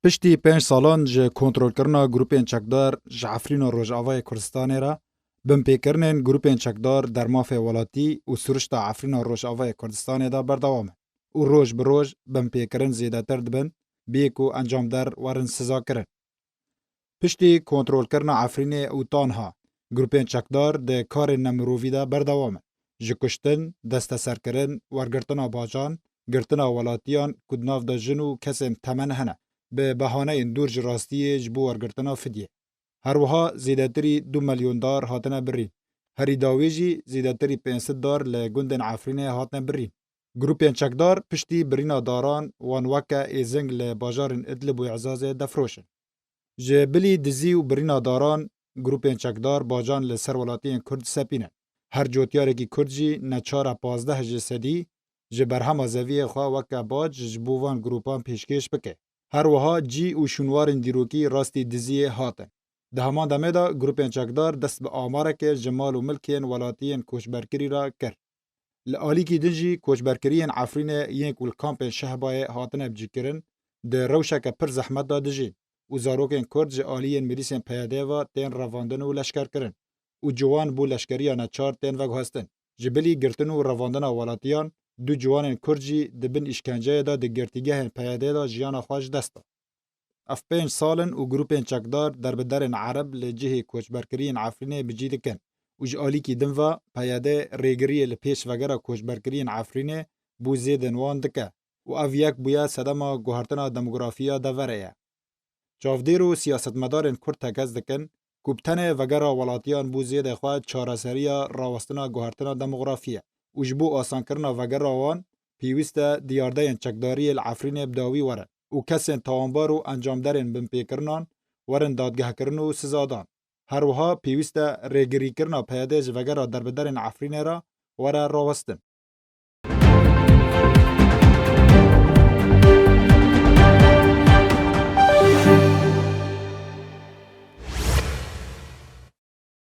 پشتی 5 سالان جه کنترل کرنا گروپین چکدار جه عفرین و روجاوای کردستانی را بم پیکرنین گروپین چکدار در مافه ولاتی و سرشت عفرین و روجاوای کردستانی دا بردوامه. و روز به روز بم پیکرن زیده تر دبن بیکو انجام در ورن سزا کرن. پشتی کنترل کرنا عفرین او تانها گروپین چکدار ده کار نمرووی دا بردوامه. جه کشتن، دست سر کرن، ورگرتنا باجان، گرتنا ولاتیان کدناف دا جنو کسیم تمن هنه. به بهانه این دور راستی جبو ورگرتنا فدیه. هر وها زیادتری 2 میلیون دار هاتنه برین. هری داویجی زیادتری 500 دار لگندن عفرینه هاتنه برین. گروپین چکدار پشتی برینا داران وان وکا ایزنگ لباجارن ادلب و اعزاز دفروشن. جه بلی دزی و برینا داران گروپین چکدار باجان لسر ولاتین کرد سپینه. هر جوتیاره کی کردجی نچار 15 جسدی جه برهم زویه خواه وکا باج جبووان گروپان پیشکش بکه. هر وها جی و شنوارن دیروکی راستی دزیه هاتن. ده همان دمه دا گروپین چکدار دست به آماره که جمال و ملکین ولاتین کوشبرکری را کر. لآلی کی دنجی کوشبرکرین عفرین یک والکامپ شهبای هاتنه بجی کرن ده روشک پر زحمت دا دجی. و زاروکین کرد جه آلیین مریسین پیاده و تین رواندن و لشکر کرن. و جوان بو لشکریان چار تین وگ هستن. جبلی گرتن و رواندن ولاتیان دو جوان کرجی دبن اشکنجه دا ده گرتیگه پیاده دا جیان خواج دستا. اف 5 سالن و گروپین چکدار در بدرن عرب لجهه کوچبرکرین عفرینه بجید کن. وج آلی کی دنوا پیاده ریگری لپیش وگره کوچبرکرین عفرینه بو زیدن وان دکه. و اف یک بویا صدما گوهرتنا دموگرافیا دا وره. چافدیر و سیاستمدارن کرد تکز دکن کوبتنه وگره ولاتیان بو زیده خواه چارسریا راوستنا گوهرتنا دموگرافیا. وجبو آسان کرنا وگره وان پیوسته دیارده چکداری العفرینه بداوی ورن. و کسین تاوانبار و انجام درین بم پیکرنان ورن دادگه کرن و سزادان. هر وها پیوسته ریگری کرنا پیاده جوگره در بدرین عفرینه را وره راوستن.